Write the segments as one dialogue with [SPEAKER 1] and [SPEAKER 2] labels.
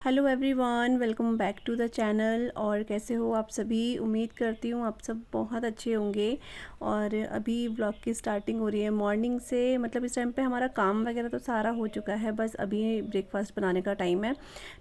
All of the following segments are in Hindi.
[SPEAKER 1] Hello everyone, welcome back to the channel. और कैसे हो आप सभी? उम्मीद करती हूँ आप सब बहुत अच्छे होंगे। और अभी व्लॉग की स्टार्टिंग हो रही है मॉर्निंग से। मतलब इस टाइम पे हमारा काम वगैरह तो सारा हो चुका है, बस अभी ब्रेकफास्ट बनाने का टाइम है।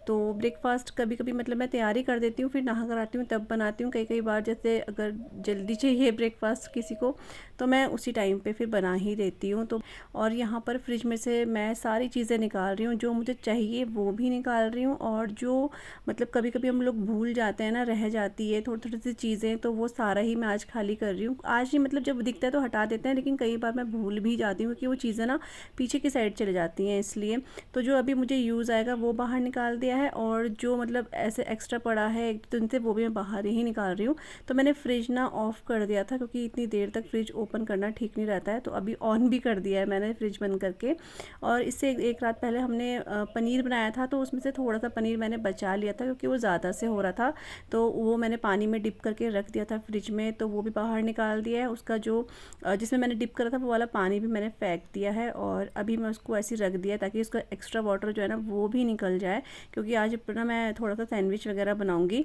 [SPEAKER 1] तो ब्रेकफास्ट कभी कभी मतलब मैं तैयारी कर देती हूँ, फिर नहा कर आती हूँ तब बनाती हूँ। कई कई बार जैसे अगर जल्दी चाहिए ब्रेकफास्ट किसी को तो मैं उसी टाइम पे फिर बना ही देती हूँ। तो और यहाँ पर फ्रिज में से मैं सारी चीज़ें निकाल रही हूँ, जो मुझे चाहिए वो भी निकाल रही हूँ। और जो मतलब कभी कभी हम लोग भूल जाते हैं ना, रह जाती है थोड़ी थोड़ी सी चीज़ें, तो वो सारा ही मैं आज खाली कर रही हूँ। आज ही मतलब जब दिखता है तो हटा देते हैं, लेकिन कई बार मैं भूल भी जाती हूँ क्योंकि वो चीज़ें ना पीछे की साइड चले जाती हैं, इसलिए। तो जो अभी मुझे यूज़ आएगा वो बाहर निकाल दिया है, और जो मतलब ऐसे एक्स्ट्रा पड़ा है एक दिन से वो भी मैं बाहर ही निकाल रही हूँ। तो मैंने फ्रिज ना ऑफ़ कर दिया था क्योंकि इतनी देर तक फ्रिज ओपन करना ठीक नहीं रहता है, तो अभी ऑन भी कर दिया है मैंने फ्रिज बंद करके। और इससे एक रात पहले हमने पनीर बनाया था, तो उसमें से थोड़ा सा पनीर मैंने बचा लिया था क्योंकि वो ज़्यादा से हो रहा था। तो वो मैंने पानी में डिप करके रख दिया था फ्रिज में, तो वो भी बाहर निकाल दिया है। उसका जो जिसमें मैंने डिप करा था वो वाला पानी भी मैंने फेंक दिया है, और अभी मैं उसको ऐसे ही रख दिया है ताकि उसका एक्स्ट्रा वाटर जो है ना वो भी निकल जाए, क्योंकि आज ना मैं थोड़ा सा सैंडविच वगैरह बनाऊँगी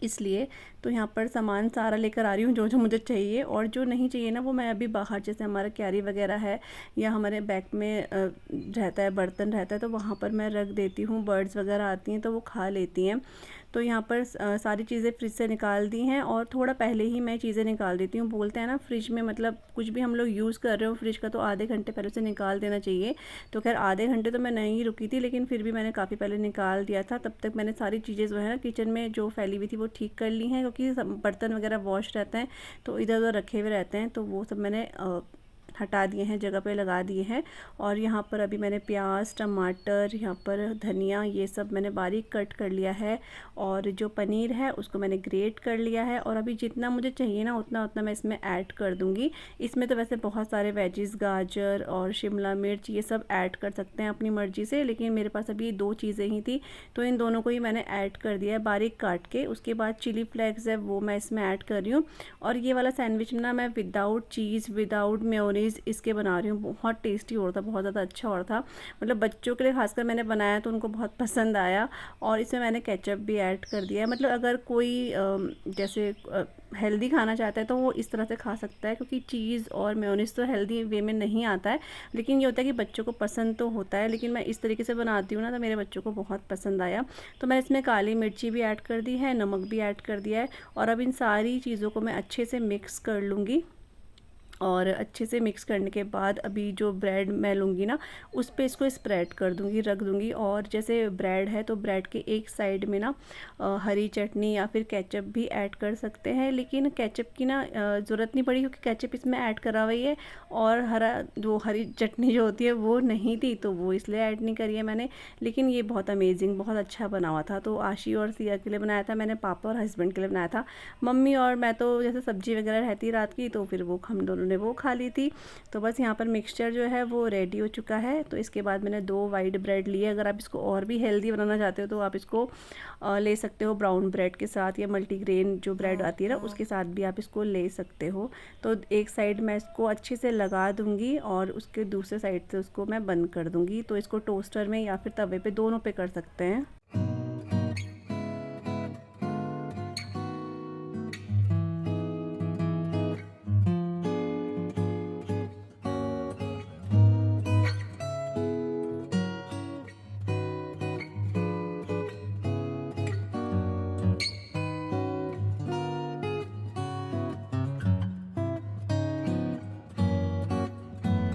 [SPEAKER 1] इसलिए। तो यहाँ पर सामान सारा लेकर आ रही हूँ, जो जो मुझे चाहिए, और जो नहीं चाहिए ना वो मैं अभी बाहर, जैसे हमारा कैरी वगैरह है या हमारे बैग में रहता है, बर्तन रहता है, तो वहाँ पर मैं रख देती हूँ। बर्ड्स वगैरह आती हैं तो वो खा लेती हैं। तो यहाँ पर सारी चीज़ें फ्रिज से निकाल दी हैं, और थोड़ा पहले ही मैं चीज़ें निकाल देती हूँ। बोलते हैं ना फ्रिज में मतलब कुछ भी हम लोग यूज़ कर रहे हो फ्रिज का तो आधे घंटे पहले से निकाल देना चाहिए। तो खैर आधे घंटे तो मैं नहीं रुकी थी, लेकिन फिर भी मैंने काफ़ी पहले निकाल दिया था। तब तक मैंने सारी चीज़ें जो है ना किचन में जो फैली हुई थी वो ठीक कर ली हैं, क्योंकि बर्तन वगैरह वॉश रहते हैं तो इधर उधर रखे हुए रहते हैं, तो वो सब मैंने हटा दिए हैं, जगह पे लगा दिए हैं। और यहाँ पर अभी मैंने प्याज, टमाटर, यहाँ पर धनिया, ये सब मैंने बारीक कट कर लिया है। और जो पनीर है उसको मैंने ग्रेट कर लिया है, और अभी जितना मुझे चाहिए ना उतना उतना मैं इसमें ऐड कर दूँगी। इसमें तो वैसे बहुत सारे वेजिस, गाजर और शिमला मिर्च ये सब ऐड कर सकते हैं अपनी मर्ज़ी से, लेकिन मेरे पास अभी दो चीज़ें ही थी तो इन दोनों को ही मैंने ऐड कर दिया है बारीक काट के। उसके बाद चिली फ्लेक्स है वो मैं इसमें ऐड कर रही हूँ। और ये वाला सैंडविच ना मैं विदाउट चीज़, विदाउट मेयोनीज़ इसके बना रही हूँ। बहुत टेस्टी हो रहा था, बहुत ज़्यादा अच्छा हो रहा था। मतलब बच्चों के लिए खासकर मैंने बनाया तो उनको बहुत पसंद आया। और इसमें मैंने केचप भी ऐड कर दिया है। मतलब अगर कोई जैसे हेल्दी खाना चाहता है तो वो इस तरह से खा सकता है, क्योंकि चीज़ और मेयोनीज़ तो हेल्दी वे में नहीं आता है, लेकिन ये होता है कि बच्चों को पसंद तो होता है। लेकिन मैं इस तरीके से बनाती हूँ ना तो मेरे बच्चों को बहुत पसंद आया। तो मैं इसमें काली मिर्ची भी ऐड कर दी है, नमक भी ऐड कर दिया है। और अब इन सारी चीज़ों को मैं अच्छे से मिक्स कर लूँगी। और अच्छे से मिक्स करने के बाद अभी जो ब्रेड मैं लूँगी ना उस पे इसको स्प्रेड कर दूँगी, रख दूँगी। और जैसे ब्रेड है तो ब्रेड के एक साइड में ना हरी चटनी या फिर केचप भी ऐड कर सकते हैं, लेकिन केचप की ना ज़रूरत नहीं पड़ी क्योंकि केचप इसमें ऐड करा हुई है। और हरी चटनी जो होती है वो नहीं थी, तो वो इसलिए ऐड नहीं करी है मैंने। लेकिन ये बहुत अमेजिंग, बहुत अच्छा बना हुआ था। तो आशी और सिया के लिए बनाया था मैंने, पापा और हस्बैंड के लिए बनाया था। मम्मी और मैं तो जैसे सब्जी वगैरह रहती रात की तो फिर वो हम दोनों ने वो खा ली थी। तो बस यहाँ पर मिक्सचर जो है वो रेडी हो चुका है। तो इसके बाद मैंने दो वाइट ब्रेड लिए। अगर आप इसको और भी हेल्दी बनाना चाहते हो तो आप इसको ले सकते हो ब्राउन ब्रेड के साथ, या मल्टीग्रेन जो ब्रेड आती है ना उसके साथ भी आप इसको ले सकते हो। तो एक साइड मैं इसको अच्छे से लगा दूँगी और उसके दूसरे साइड से उसको मैं बंद कर दूँगी। तो इसको टोस्टर में या फिर तवे पे, दोनों पे कर सकते हैं।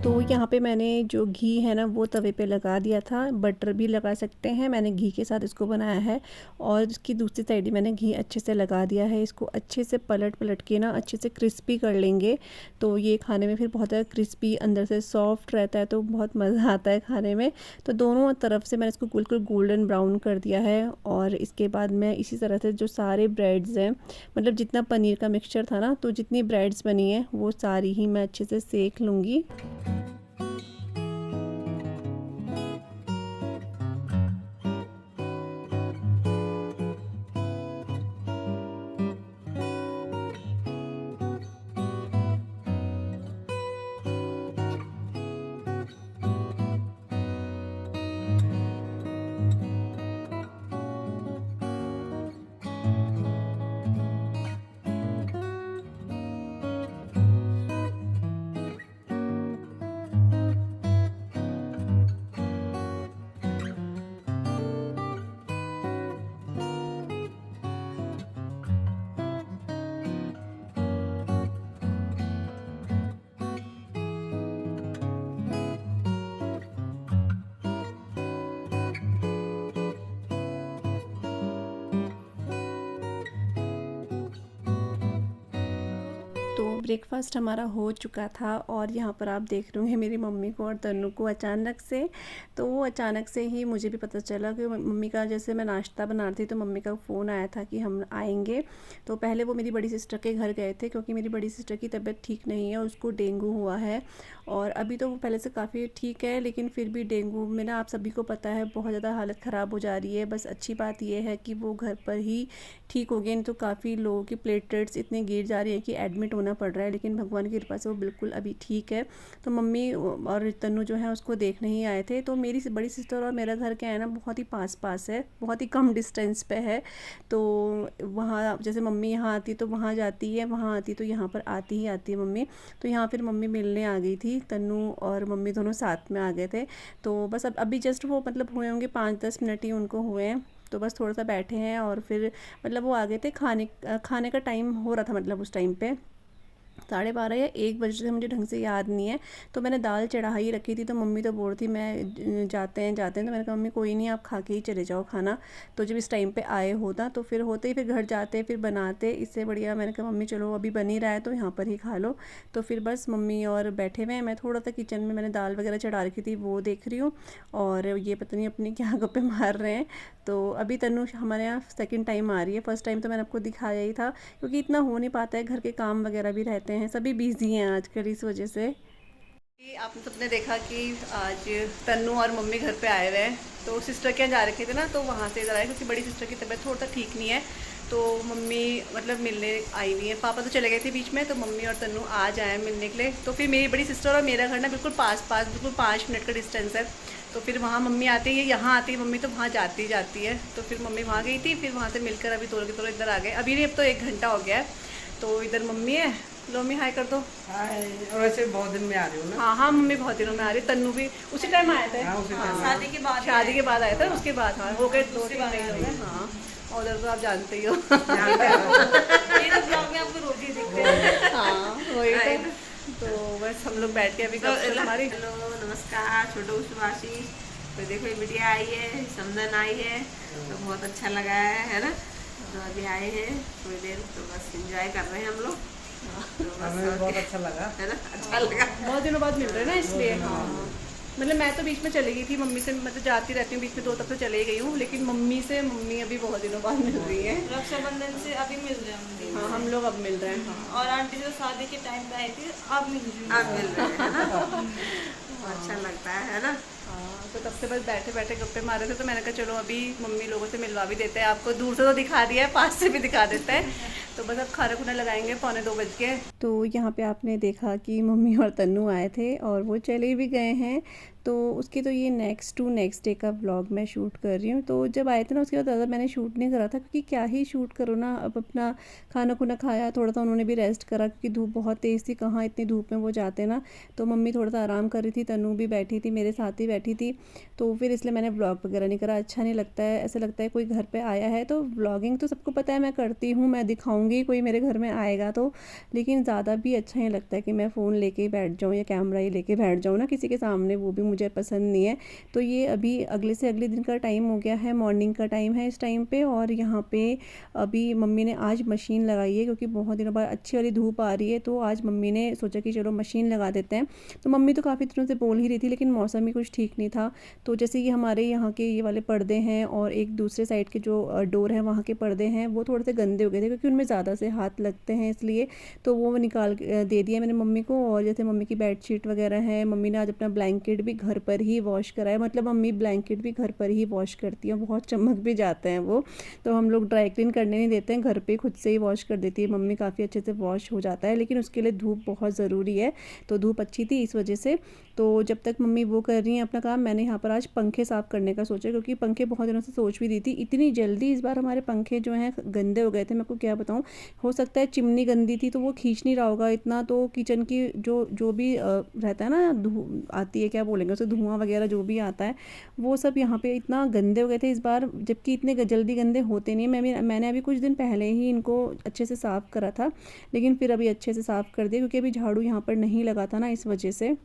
[SPEAKER 1] तो यहाँ पे मैंने जो घी है ना वो तवे पे लगा दिया था, बटर भी लगा सकते हैं, मैंने घी के साथ इसको बनाया है। और इसकी दूसरी साइड ही मैंने घी अच्छे से लगा दिया है। इसको अच्छे से पलट पलट के ना अच्छे से क्रिस्पी कर लेंगे, तो ये खाने में फिर बहुत ज़्यादा क्रिस्पी, अंदर से सॉफ्ट रहता है, तो बहुत मज़ा आता है खाने में। तो दोनों तरफ से मैंने इसको बिल्कुल गोल्डन ब्राउन कर दिया है। और इसके बाद मैं इसी तरह से जो सारे ब्रेड्स हैं, मतलब जितना पनीर का मिक्सचर था ना, तो जितनी ब्रेड्स बनी है वो सारी ही मैं अच्छे से सेक लूँगी। ब्रेकफास्ट हमारा हो चुका था और यहाँ पर आप देख रहे होंगे मेरी मम्मी को और तन्नू को अचानक से। तो वो अचानक से ही मुझे भी पता चला कि मम्मी का, जैसे मैं नाश्ता बना रही थी तो मम्मी का फ़ोन आया था कि हम आएंगे। तो पहले वो मेरी बड़ी सिस्टर के घर गए थे क्योंकि मेरी बड़ी सिस्टर की तबीयत ठीक नहीं है, उसको डेंगू हुआ है। और अभी तो वो पहले से काफ़ी ठीक है, लेकिन फिर भी डेंगू में ना, आप सभी को पता है, बहुत ज़्यादा हालत ख़राब हो जा रही है। बस अच्छी बात ये है कि वो घर पर ही ठीक हो गए, नहीं तो काफ़ी लोगों की प्लेटलेट्स इतने गिर जा रही है कि एडमिट होना पड़ रहा है। लेकिन भगवान की कृपा से वो बिल्कुल अभी ठीक है। तो मम्मी और तन्नू जो है उसको देखने ही आए थे। तो मेरी बड़ी सिस्टर और मेरा घर क्या है ना, बहुत ही पास पास है, बहुत ही कम डिस्टेंस पे है। तो वहाँ जैसे मम्मी यहाँ आती तो वहाँ जाती है, वहाँ आती तो यहाँ पर आती ही आती है मम्मी। तो यहाँ फिर मम्मी मिलने आ गई थी, तन्नू और मम्मी दोनों साथ में आ गए थे। तो बस अब अभी जस्ट वो मतलब हुए होंगे 5-10 मिनट ही उनको हुए हैं। तो बस थोड़ा सा बैठे हैं और फिर मतलब वो आ गए थे। खाने का टाइम हो रहा था, मतलब उस टाइम पे 12:30 या 1 बज रहे थे, मुझे ढंग से याद नहीं है। तो मैंने दाल चढ़ा ही रखी थी, तो मम्मी तो बोल रही थी मैं जाते हैं। तो मैंने कहा मम्मी कोई नहीं, आप खा के ही चले जाओ खाना। तो जब इस टाइम पे आए होता तो फिर होते ही फिर घर जाते फिर बनाते, इससे बढ़िया मैंने कहा मम्मी चलो अभी बन ही रहा है तो यहाँ पर ही खा लो। तो फिर बस मम्मी और बैठे हुए हैं, मैं थोड़ा सा किचन में मैंने दाल वगैरह चढ़ा रखी थी वो देख रही हूँ। और ये पता नहीं अपनी क्या गप्पे मार रहे हैं। तो अभी तनु हमारे यहाँ सेकंड टाइम आ रही है, फर्स्ट टाइम तो मैंने आपको दिखाया ही था, क्योंकि इतना हो नहीं पाता है, घर के काम वगैरह भी रहते हैं, सभी बिजी हैं आजकल इस वजह से। आप सबने देखा कि आज तन्नू और मम्मी घर पे आए हुए हैं। तो सिस्टर के यहाँ जा रखे थे ना, तो वहाँ से इधर आए क्योंकि बड़ी सिस्टर की तबीयत थोड़ा सा ठीक नहीं है। तो मम्मी मतलब मिलने आई हुई है, पापा तो चले गए थे बीच में। तो मम्मी और तन्नू आज आए मिलने के लिए। तो फिर मेरी बड़ी सिस्टर और मेरा घर ना बिल्कुल पास पास, बिल्कुल 5 मिनट का डिस्टेंस है। तो फिर वहाँ मम्मी आती है, यहाँ आती है मम्मी, तो वहाँ जाती जाती है। तो फिर मम्मी वहाँ गई थी, फिर वहाँ से मिलकर अभी तोड़ के इधर आ गए। अभी नहीं, अब तो 1 घंटा हो गया है। तो इधर मम्मी है, लो मम्मी हाय कर दो।
[SPEAKER 2] हाय। और वैसे बहुत दिन में आ रही हो ना?
[SPEAKER 1] हाँ हाँ मम्मी बहुत दिनों में आ रही। तन्नू भी उसी टाइम आया था।
[SPEAKER 2] हाँ, उसी टाइम
[SPEAKER 1] शादी के बाद आया था, उसके बाद हाँ हो गए 2-3 महीने हो गए। हाँ और उधर तो आप जानते ही हो।
[SPEAKER 3] ब्लॉग में आपको रोज ही दिखते हैं।
[SPEAKER 1] हाँ वही तो बस हम लोग बैठ के अभी हमारी।
[SPEAKER 3] हेलो नमस्कार, छोटू सुभाषी। तो देखो ये बिटिया आई है, समदन आई है, तो बहुत अच्छा लगा है ना। तो अभी आए हैं थोड़ी देर, तो बस एंजॉय कर रहे हैं हम लोग। तो
[SPEAKER 2] हमें बहुत अच्छा लगा
[SPEAKER 3] है ना, अच्छा लगा।
[SPEAKER 1] बहुत दिनों बाद मिल रहे हैं ना, इसलिए। हाँ मतलब मैं तो बीच में चली गई थी मम्मी से, मतलब जाती रहती हूँ बीच में, 2 तक तो चले गई हूँ, लेकिन मम्मी अभी बहुत दिनों बाद मिल रही है।
[SPEAKER 3] रक्षाबंधन से अभी मिल रहे हैं।
[SPEAKER 1] हाँ हम लोग अब मिल रहे हैं। हाँ
[SPEAKER 3] और आंटी जो शादी के टाइम पे आई थी, अब मिल रहे हैं। अच्छा लगता है ना।
[SPEAKER 1] हाँ तो तब से बस बैठे बैठे गप्पे मार रहे थे। तो मैंने कहा चलो अभी मम्मी लोगों से मिलवा भी देते हैं आपको, दूर से तो दिखा दिया है, पास से भी दिखा देते हैं। तो बस अब खाना खुना लगाएंगे, 1:45 बज गए। तो यहाँ पे आपने देखा कि मम्मी और तन्नू आए थे और वो चले भी गए हैं। तो उसकी तो ये नेक्स्ट डे का व्लॉग मैं शूट कर रही हूँ। तो जब आए थे ना उसके बाद ज़्यादा मैंने शूट नहीं करा था, क्योंकि क्या ही शूट करो ना। अब अपना खाना खुना खाया, थोड़ा सा उन्होंने भी रेस्ट करा क्योंकि धूप बहुत तेज़ थी, कहाँ इतनी धूप में वो जाते ना। तो मम्मी थोड़ा सा आराम कर रही थी, तन्नू भी बैठी थी मेरे साथ ही बैठी थी। तो फिर इसलिए मैंने व्लॉग वगैरह नहीं करा, अच्छा नहीं लगता है, ऐसा लगता है कोई घर पे आया है। तो व्लॉगिंग तो सबको पता है मैं करती हूँ, मैं दिखाऊंगी कोई मेरे घर में आएगा तो, लेकिन ज़्यादा भी अच्छा नहीं लगता है कि मैं फ़ोन लेके ही बैठ जाऊँ या कैमरा ही लेके बैठ जाऊँ ना किसी के सामने, वो भी मुझे पसंद नहीं है। तो ये अभी अगले से अगले दिन का टाइम हो गया है, मॉर्निंग का टाइम है इस टाइम पे। और यहाँ पे अभी मम्मी ने आज मशीन लगाई है, क्योंकि बहुत दिनों बाद अच्छी वाली धूप आ रही है। तो आज मम्मी ने सोचा कि चलो मशीन लगा देते हैं। तो मम्मी तो काफ़ी दिनों से बोल ही रही थी, लेकिन मौसम ही कुछ ठीक नहीं था। तो जैसे कि हमारे यहाँ के ये वाले पर्दे हैं और एक दूसरे साइड के जो डोर है वहाँ के पर्दे हैं, वो थोड़े से गंदे हो गए थे क्योंकि उनमें ज़्यादा से हाथ लगते हैं, इसलिए। तो वो निकाल दे दिया मैंने मम्मी को। और जैसे मम्मी की बेडशीट वगैरह है, मम्मी ने आज अपना ब्लैंकेट भी घर पर ही वॉश कराया। मतलब मम्मी ब्लैंकेट भी घर पर ही वॉश करती है, बहुत चमक भी जाते हैं वो। तो हम लोग ड्राई क्लीन करने नहीं देते हैं, घर पे खुद से ही वॉश कर देती है मम्मी, काफ़ी अच्छे से वॉश हो जाता है। लेकिन उसके लिए धूप बहुत ज़रूरी है, तो धूप अच्छी थी इस वजह से। तो जब तक मम्मी वो कर रही हैं अपना काम, मैंने यहाँ पर आज पंखे साफ़ करने का सोचा, क्योंकि पंखे बहुत दिनों से सोच भी दी थी। इतनी जल्दी इस बार हमारे पंखे जो हैं गंदे हो गए थे, मैं आपको क्या बताऊँ। हो सकता है चिमनी गंदी थी तो वो खींच नहीं रहा होगा इतना, तो किचन की जो भी रहता है ना, आती है क्या बोलेंगे उसे, धुआं वगैरह जो भी आता है, वो सब यहाँ पे इतना गंदे हो गए थे इस बार, जबकि इतने जल्दी गंदे होते नहीं। मैंने अभी कुछ दिन पहले ही इनको अच्छे से साफ़ करा था, लेकिन फिर अभी अच्छे से साफ़ कर दिया, क्योंकि अभी झाड़ू यहाँ पर नहीं लगा था ना, इस वजह से।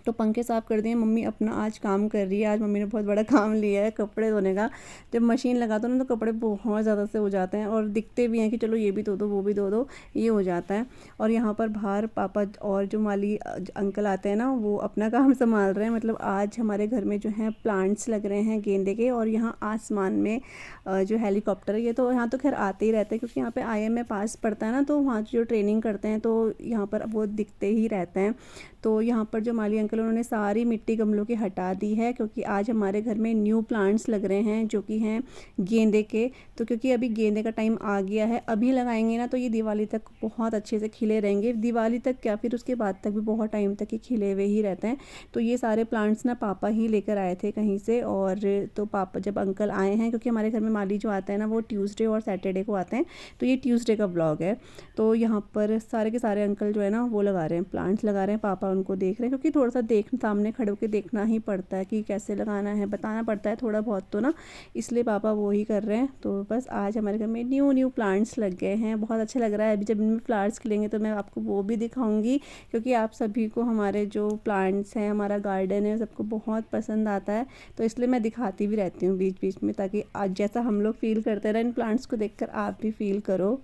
[SPEAKER 1] तो पंखे साफ़ कर दिए। मम्मी अपना आज काम कर रही है। आज मम्मी ने बहुत बड़ा काम लिया है कपड़े धोने का। जब मशीन लगा दो ना तो कपड़े बहुत ज़्यादा से हो जाते हैं और दिखते भी हैं कि चलो ये भी धो दो वो भी धो दो, ये हो जाता है। और यहाँ पर बाहर पापा और जो माली अंकल आते हैं ना वो अपना काम संभाल रहे हैं। मतलब आज हमारे घर में जो है प्लांट्स लग रहे हैं गेंदे के। और यहाँ आसमान में जो हेलीकॉप्टर है, ये तो यहाँ तो खैर आते ही रहते हैं क्योंकि यहाँ पे IMA पास पड़ता है ना, तो वहाँ जो ट्रेनिंग करते हैं तो यहाँ पर वो दिखते ही रहते हैं। तो यहाँ पर जो माली अंकल उन्होंने सारी मिट्टी गमलों की हटा दी है क्योंकि आज हमारे घर में न्यू प्लांट्स लग रहे हैं जो कि हैं गेंदे के। तो क्योंकि अभी गेंदे का टाइम आ गया है, अभी लगाएंगे ना तो ये दिवाली तक बहुत अच्छे से खिले रहेंगे। दिवाली तक क्या, फिर उसके बाद तक भी बहुत टाइम तक ये खिले हुए ही रहते हैं। तो ये सारे प्लांट्स ना पापा ही लेकर आए थे कहीं से। और तो पापा जब अंकल आए हैं, क्योंकि हमारे घर में माली जो आता है ना वो ट्यूसडे और सैटरडे को आते हैं, तो ये ट्यूसडे का ब्लॉग है। तो यहाँ पर सारे के सारे अंकल जो है ना वो लगा रहे हैं, प्लांट्स लगा रहे हैं। पापा उनको देख रहे हैं क्योंकि थोड़ा सा सामने खड़े होकर देखना ही पड़ता है कि कैसे लगाना है, बताना पड़ता है थोड़ा बहुत तो ना, इसलिए पापा वो ही कर रहे हैं। तो बस आज हमारे घर में न्यू प्लांट्स लग गए हैं, बहुत अच्छा लग रहा है। अभी जब इनमें फ्लावर्स खिलेंगे तो मैं आपको वो भी दिखाऊंगी क्योंकि आप सभी को हमारे जो प्लांट्स हैं, हमारा गार्डन है, सबको बहुत पसंद आता है। तो इसलिए मैं दिखाती भी रहती हूँ बीच बीच में, ताकि आज जैसा हम लोग फील करते हैं ना इन प्लांट्स को देखकर आप भी फील करो।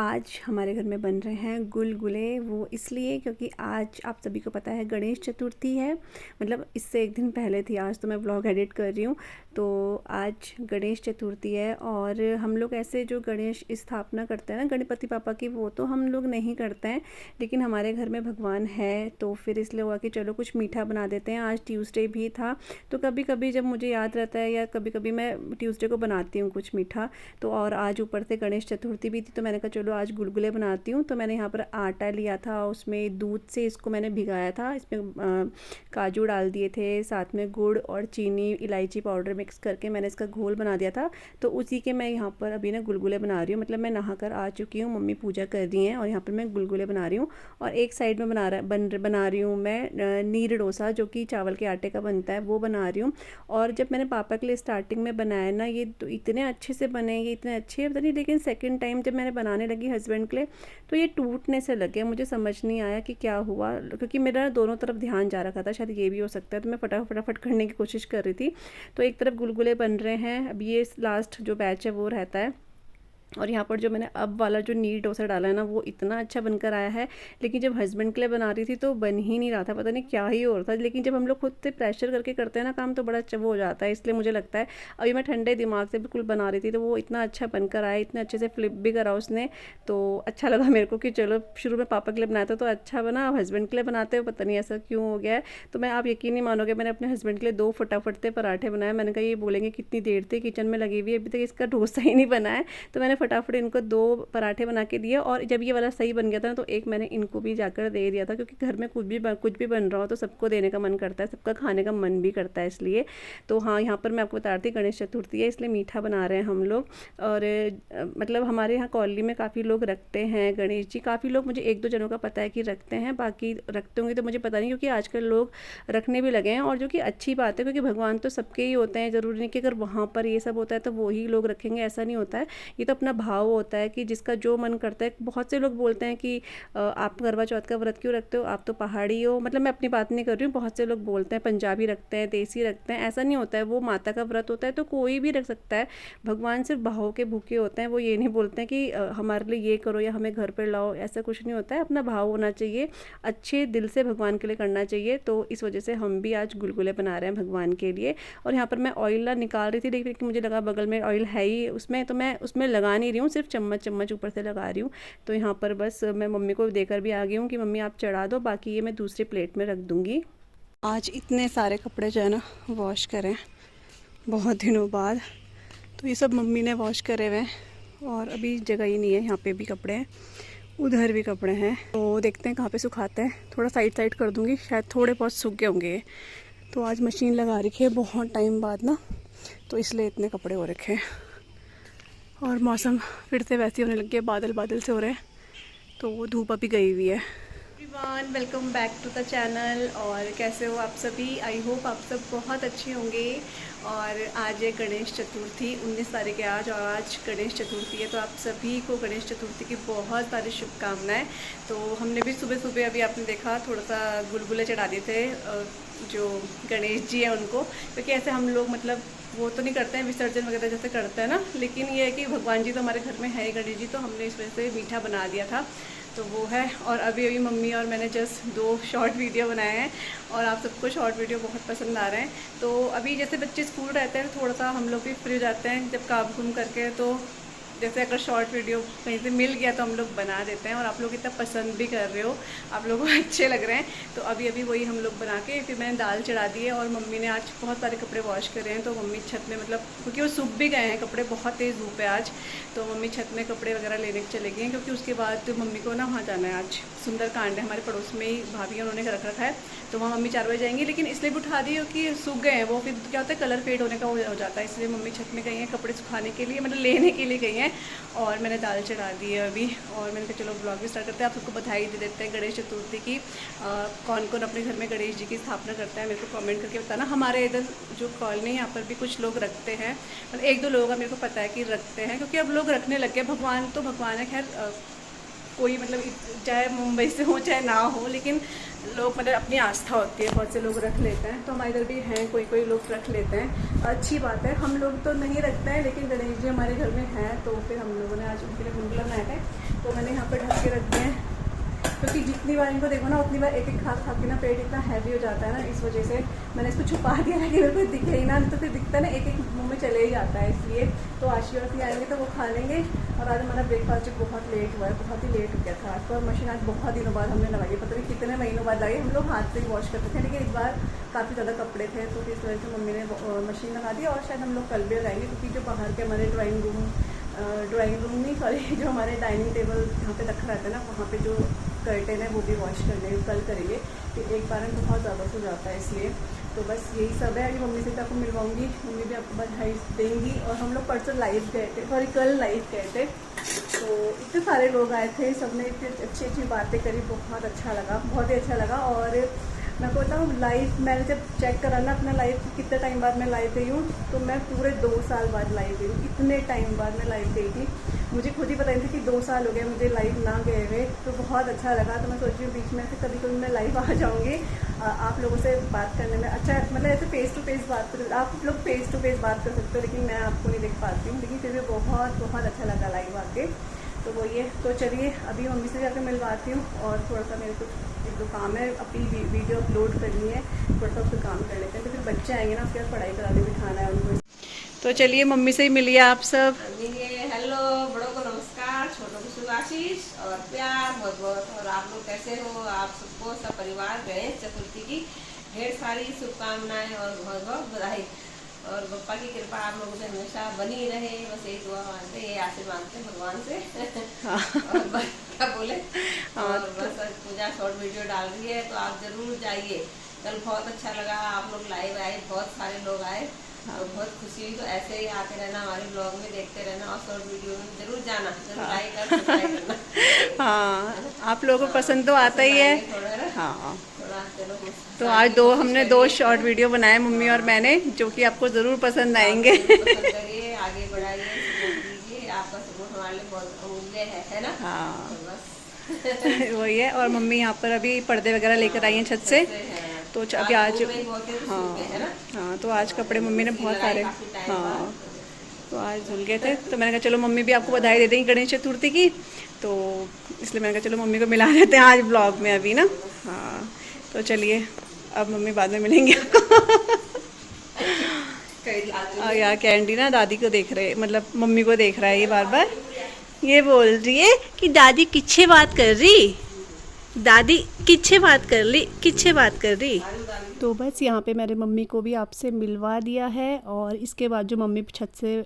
[SPEAKER 1] आज हमारे घर में बन रहे हैं गुलगुले। वो इसलिए क्योंकि आज आप सभी को पता है गणेश चतुर्थी है, मतलब इससे एक दिन पहले थी। आज तो मैं ब्लॉग एडिट कर रही हूँ, तो आज गणेश चतुर्थी है। और हम लोग ऐसे जो गणेश स्थापना करते हैं ना गणपति पापा की, वो तो हम लोग नहीं करते हैं, लेकिन हमारे घर में भगवान है तो फिर इसलिए हुआ कि चलो कुछ मीठा बना देते हैं। आज ट्यूसडे भी था तो कभी कभी जब मुझे याद रहता है या कभी कभी मैं ट्यूसडे को बनाती हूँ कुछ मीठा। तो और आज ऊपर से गणेश चतुर्थी भी थी तो मैंने कहा चलो आज गुलगुले बनाती हूँ। तो मैंने यहाँ पर आटा लिया था, उसमें दूध से इसको मैंने भिगाया था, इसमें काजू डाल दिए थे, साथ में गुड़ और चीनी इलायची पाउडर मिक्स करके मैंने इसका घोल बना दिया था। तो उसी के मैं यहाँ पर अभी ना गुलगुले बना रही हूँ। मतलब मैं नहा कर आ चुकी हूँ, मम्मी पूजा कर रही हैं और यहाँ पर मैं गुलगुले बना रही हूँ। और एक साइड में बना रही हूँ मैं नीर डोसा, जो कि चावल के आटे का बनता है, वो बना रही हूँ। और जब मैंने पापा के लिए स्टार्टिंग में बनाया ना, ये तो इतने अच्छे से बने, ये इतने अच्छे पता नहीं, लेकिन सेकेंड टाइम जब मैंने बनाने लगी हस्बैंड के लिए तो ये टूटने से लगे। मुझे समझ नहीं आया कि क्या हुआ, क्योंकि मेरा दोनों तरफ ध्यान जा रखा था, शायद ये भी हो सकता है। तो मैं फटाफट करने की कोशिश कर रही थी। तो एक तरफ गुलगुले बन रहे हैं, अब ये लास्ट जो बैच है वो रहता है। और यहाँ पर जो मैंने अब वाला जो नीर डोसा डाला है ना वो इतना अच्छा बनकर आया है, लेकिन जब हस्बैंड के लिए बना रही थी तो बन ही नहीं रहा था, पता नहीं क्या ही हो रहा था। लेकिन जब हम लोग खुद से प्रेशर करके करते हैं ना काम तो बड़ा अच्छा वो हो जाता है। इसलिए मुझे लगता है अभी मैं ठंडे दिमाग से बिल्कुल बना रही थी तो वो इतना अच्छा बनकर आया, इतने अच्छे से फ्लिप भी करा उसने। तो अच्छा लगा मेरे को कि चलो शुरू में पापा के लिए बनाया था तो अच्छा बना, अब हस्बैंड के लिए बनाते हो पता नहीं ऐसा क्यों हो गया है। तो मैं आप यकीन नहीं मानोगे, मैंने अपने हस्बैंड के लिए 2 फटाफट से पराठे बनाए। मैंने कहा ये बोलेंगे कितनी देर से किचन में लगी हुई है, अभी तक इसका डोसा ही नहीं बना है। तो मैंने फटाफट इनको 2 पराठे बना के दिए। और जब ये वाला सही बन गया था ना तो एक मैंने इनको भी जाकर दे दिया था, क्योंकि घर में कुछ भी बन रहा हो तो सबको देने का मन करता है, सबका खाने का मन भी करता है इसलिए। तो हाँ, यहाँ पर मैं आपको बता रही थी गणेश चतुर्थी है इसलिए मीठा बना रहे हैं हम लोग। और मतलब हमारे यहाँ कॉलोनी में काफ़ी लोग रखते हैं गणेश जी, काफ़ी लोग, मुझे 1-2 जनों का पता है कि रखते हैं, बाकी रखते होंगे तो मुझे पता नहीं, क्योंकि आजकल लोग रखने भी लगे हैं। और जो कि अच्छी बात है, क्योंकि भगवान तो सबके ही होते हैं, ज़रूरी नहीं कि अगर वहाँ पर ये सब होता है तो वही लोग रखेंगे, ऐसा नहीं होता है। ये तो अपना भाव होता है कि जिसका जो मन करता है। बहुत से लोग बोलते हैं कि आप करवा चौथ का व्रत क्यों रखते हो, आप तो पहाड़ी हो। मतलब मैं अपनी बात नहीं कर रही हूँ, बहुत से लोग बोलते हैं पंजाबी रखते हैं, देसी रखते हैं, ऐसा नहीं होता है। वो माता का व्रत होता है तो कोई भी रख सकता है। भगवान सिर्फ भाव के भूखे होते हैं, वो ये नहीं बोलते हैं कि हमारे लिए ये करो या हमें घर पर लाओ, ऐसा कुछ नहीं होता है। अपना भाव होना चाहिए, अच्छे दिल से भगवान के लिए करना चाहिए। तो इस वजह से हम भी आज गुलगुले बना रहे हैं भगवान के लिए। और यहाँ पर मैं ऑयल निकाल रही थी, लेकिन मुझे लगा बगल में ऑयल है ही उसमें, तो मैं उसमें लगा नहीं रही हूँ, सिर्फ चम्मच ऊपर से लगा रही हूँ। तो यहाँ पर बस मैं मम्मी को देकर भी आ गई हूँ कि मम्मी आप चढ़ा दो, बाकी ये मैं दूसरी प्लेट में रख दूँगी। आज इतने सारे कपड़े जो है ना वॉश करें बहुत दिनों बाद, तो ये सब मम्मी ने वॉश करे हुए हैं। और अभी जगह ही नहीं है, यहाँ पे भी कपड़े हैं, उधर भी कपड़े हैं, तो देखते हैं कहाँ पे सुखाते हैं। थोड़ा साइड कर दूँगी, शायद थोड़े बहुत सूख गए होंगे। तो आज मशीन लगा रखी है बहुत टाइम बाद ना, तो इसलिए इतने कपड़े हो रखे हैं। और मौसम फिर से वैसे होने लग गया, बादल बादल से हो रहे हैं, तो वो धूप अभी गई हुई है। Everyone, welcome back to the channel. और कैसे हो आप सभी? आई होप आप सब बहुत अच्छे होंगे। और आज है गणेश चतुर्थी, 19 तारीख है आज, और आज गणेश चतुर्थी है, तो आप सभी को गणेश चतुर्थी की बहुत सारी शुभकामनाएं। तो हमने भी सुबह सुबह अभी आपने देखा थोड़ा सा गुलगुले चढ़ा दिए थे जो गणेश जी हैं उनको, क्योंकि ऐसे हम लोग मतलब वो तो नहीं करते हैं विसर्जन वगैरह जैसे करते हैं ना, लेकिन ये है कि भगवान जी तो हमारे घर में है ही, गणेश जी, तो हमने इस वजह से मीठा बना दिया था, तो वो है। और अभी मम्मी और मैंने जस्ट 2 शॉर्ट वीडियो बनाए हैं और आप सबको शॉर्ट वीडियो बहुत पसंद आ रहे हैं। तो अभी जैसे बच्चे स्कूल रहते हैं थोड़ा सा हम लोग भी फ्री हो जाते हैं जब काम कुम करके, तो जैसे अगर शॉर्ट वीडियो कहीं से मिल गया तो हम लोग बना देते हैं, और आप लोग इतना पसंद भी कर रहे हो, आप लोगों को अच्छे लग रहे हैं। तो अभी वही हम लोग बना के फिर मैंने दाल चढ़ा दी है। और मम्मी ने आज बहुत सारे कपड़े वॉश करे हैं, तो मम्मी छत में मतलब क्योंकि वो सूख भी गए हैं कपड़े, बहुत तेज़ धूप है आज, तो मम्मी छत में कपड़े वगैरह लेने चले गए हैं, क्योंकि उसके बाद मम्मी को ना वहाँ जाना है आज, सुंदरकांड है हमारे पड़ोस में ही, भाभी है उन्होंने रख रखा है, तो वहाँ मम्मी 4 बजे जाएंगी। लेकिन इसलिए भी उठा दी क्योंकि सूख गए हैं वो, फिर क्या होता है कलर फेड होने का हो जाता है, इसलिए मम्मी छत में गई हैं कपड़े सुखाने के लिए, मतलब लेने के लिए गई हैं। और मैंने दाल चढ़ा दी है अभी, और मैंने कहा चलो ब्लॉग भी स्टार्ट करते हैं। आप सबको बधाई दे देते हैं गणेश चतुर्थी की। कौन कौन अपने घर में गणेश जी की स्थापना करता है मेरे को कमेंट करके बताना। हमारे इधर जो कॉलोनी है यहाँ पर भी कुछ लोग रखते हैं, मतलब 1-2 लोगों का मेरे को पता है कि रखते हैं, क्योंकि अब लोग रखने लग गए। भगवान तो भगवान है, खैर कोई मतलब चाहे मुंबई से हो चाहे ना हो, लेकिन लोग मतलब अपनी आस्था होती है, बहुत से लोग रख लेते हैं, तो हमारे इधर भी हैं कोई लोग रख लेते हैं, अच्छी बात है। हम लोग तो नहीं रखते हैं, लेकिन गणेश जी हमारे घर में हैं, तो फिर हम लोगों ने आज उनके लिए गुलगुला बनाए थे, तो मैंने यहाँ पर ढक के रख दिए हैं, क्योंकि जितनी बार इनको देखो ना उतनी बार एक खा के ना पेट इतना हैवी हो जाता है ना, इस वजह से मैंने इसको छुपा दिया ना कि मेरे को दिखे ही ना, तो फिर दिखता है ना एक मुँह में चले ही जाता है, इसलिए। तो आशीर्वाद आएंगे तो वो खा लेंगे। और आज हमारा ब्रेकफास्ट बहुत लेट हुआ है, बहुत ही लेट हो गया था आज, तो मशीन आज बहुत दिनों बाद हमने लगाई, पता नहीं कितने महीनों बाद लगाई। हम लोग हाथ से ही वॉश करते थे, लेकिन इस बार काफ़ी ज़्यादा कपड़े थे, तो इस वजह से मम्मी ने मशीन लगा दी। और शायद हम लोग कल भी लगाएंगे, क्योंकि जो बाहर के हमारे ड्राइंग रूम नहीं सॉरी जो हमारे डाइनिंग टेबल यहाँ पे रखा रहता है ना, वहाँ पे जो कर्टेन है वो भी वॉश करने कल करेंगे, फिर एक बार में बहुत ज़्यादा हो जाता है, इसलिए। तो बस यही सब है। अभी मम्मी से आपको मिलवाऊंगी, मम्मी भी आपको बधाई देंगी। और हम लोग परसों लाइव गए थे, सॉरी कल लाइव गए थे, तो इतने सारे लोग आए थे, सबने इतनी अच्छी अच्छी बातें करी, बहुत अच्छा लगा, बहुत ही अच्छा लगा। और मैं को बताऊँ लाइव मैंने जब चेक करा ना अपना लाइव कितने टाइम बाद मैं लाइव गई हूँ, तो मैं पूरे 2 साल बाद लाइव गई हूँ, इतने टाइम बाद मैं लाइव गई थी, मुझे खुद ही पता नहीं था कि 2 साल हो गए मुझे लाइव ना गए हुए, तो बहुत अच्छा लगा। तो मैं सोच रही हूँ बीच में से कभी कभी मैं लाइव आ जाऊँगी, आप लोगों से बात करने में अच्छा, मतलब ऐसे फेस टू फेस बात कर, आप लोग फेस टू फेस बात कर सकते हो, लेकिन मैं आपको नहीं देख पाती हूँ, लेकिन फिर भी बहुत अच्छा लगा लाइव आके। तो वो ये, तो चलिए अभी मम्मी से जाकर मिलवाती हूँ, और थोड़ा सा मेरे को 1-2 काम है, अपनी वीडियो अपलोड करनी है, थोड़ा सा उसको काम कर लेते हैं, तो फिर बच्चे आएंगे ना उसके बाद पढ़ाई कराने बिठाना है उनको। तो चलिए मम्मी से ही मिलिए आप सब।
[SPEAKER 3] हेलो, बड़ों को नमस्कार, छोटों को शुभाशीष और प्यार बहुत बहुत। और आप लोग कैसे हो? आप सबको सब परिवार गणेश चतुर्थी की ढेर सारी शुभकामनाएं और बहुत बहुत बधाई, और बप्पा की कृपा आप लोगों से हमेशा बनी रहे, बस यही दुआ मानते हैं, ये आशीर्वाद मांगते हैं भगवान से। और बस क्या बोले, और बस पूजा शॉर्ट वीडियो डाल रही है, तो आप जरूर जाइए। कल बहुत अच्छा लगा, आप लोग लाइव आए, बहुत सारे लोग आए, और बहुत खुशी हुई। तो ऐसे ही आते रहना, हमारे ब्लॉग में देखते रहना, और शॉर्ट वीडियो में जरूर जाना, जरूर लाइक और सब्सक्राइब करना।
[SPEAKER 1] हाँ, आप लोगों को पसंद तो आता ही है। हाँ,
[SPEAKER 3] थोड़ा चलो।
[SPEAKER 1] तो आज हमने 2 शॉर्ट वीडियो बनाए मम्मी और मैंने, जो कि आपको ज़रूर पसंद आएंगे।
[SPEAKER 3] पसंद करिए, आगे बढ़ाइए, सपोर्ट कीजिए, आपका सपोर्ट हमारे लिए बहुत अमूल्य है ना।
[SPEAKER 1] हाँ,
[SPEAKER 3] तो बस
[SPEAKER 1] वही है। और मम्मी यहाँ पर अभी पर्दे वगैरह लेकर आई हैं छत से, तो अभी आज हाँ तो आज कपड़े मम्मी ने बहुत सारे हाँ तो आज धुल गए थे, तो मैंने कहा चलो मम्मी भी आपको बधाई दे देंगी गणेश चतुर्थी की, तो इसलिए मैंने कहा चलो मम्मी को मिला देते हैं आज ब्लॉग में अभी ना। हाँ तो चलिए अब मम्मी बाद में मिलेंगे। यार कैंडी ना दादी को देख रहे, मतलब मम्मी को देख रहा है ये बार बार, ये बोल रही है कि दादी किच्छे बात कर रही, दादी किच्छे बात कर ली, किच्छे बात कर रही। तो बस यहाँ पे मैंने मम्मी को भी आपसे मिलवा दिया है, और इसके बाद जो मम्मी छत से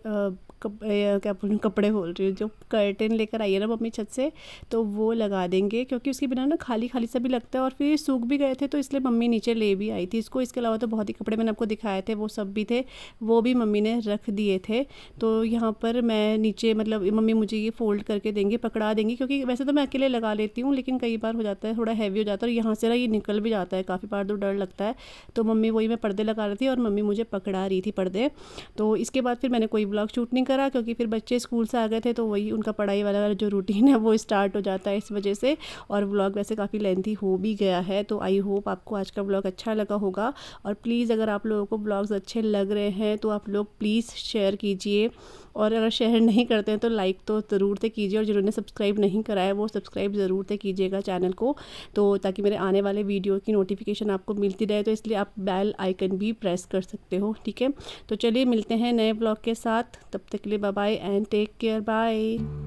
[SPEAKER 1] क्या बोलूँ, कपड़े बोल रही हूँ, जो कर्टेन लेकर आई है ना मम्मी छत से, तो वो लगा देंगे, क्योंकि उसके बिना ना खाली खाली सा भी लगता है। और फिर सूख भी गए थे तो इसलिए मम्मी नीचे ले भी आई थी इसको। इसके अलावा तो बहुत ही कपड़े मैंने आपको दिखाए थे, वो सब भी थे, वो भी मम्मी ने रख दिए थे। तो यहाँ पर मैं नीचे मतलब मम्मी मुझे ये फ़ोल्ड करके देंगे, पकड़ा देंगी, क्योंकि वैसे तो मैं अकेले लगा लेती हूँ, लेकिन कई बार हो जाता है थोड़ा हैवी हो जाता है, और यहाँ से ना ये निकल भी जाता है काफ़ी बार, तो डर लगता है। तो मम्मी वही, मैं पर्दे लगा रही थी और मम्मी मुझे पकड़ा रही थी पर्दे। तो इसके बाद फिर मैंने कोई ब्लॉग शूट नहीं करा, क्योंकि फिर बच्चे स्कूल से आ गए थे, तो वही उनका पढ़ाई वाला जो रूटीन है वो स्टार्ट हो जाता है इस वजह से। और व्लॉग वैसे काफ़ी लेंथी हो भी गया है, तो आई होप आपको आज का व्लॉग अच्छा लगा होगा। और प्लीज़ अगर आप लोगों को व्लॉग्स अच्छे लग रहे हैं तो आप लोग प्लीज़ शेयर कीजिए, और अगर शेयर नहीं करते हैं तो लाइक तो ज़रूर से कीजिए, और जिन्होंने सब्सक्राइब नहीं करा है वो सब्सक्राइब ज़रूर से कीजिएगा चैनल को, तो ताकि मेरे आने वाले वीडियो की नोटिफिकेशन आपको मिलती रहे। तो इसलिए आप बेल आइकन भी प्रेस कर सकते हो, ठीक है। तो चलिए मिलते हैं नए ब्लॉग के साथ, तब तक के लिए bye bye and take care, bye.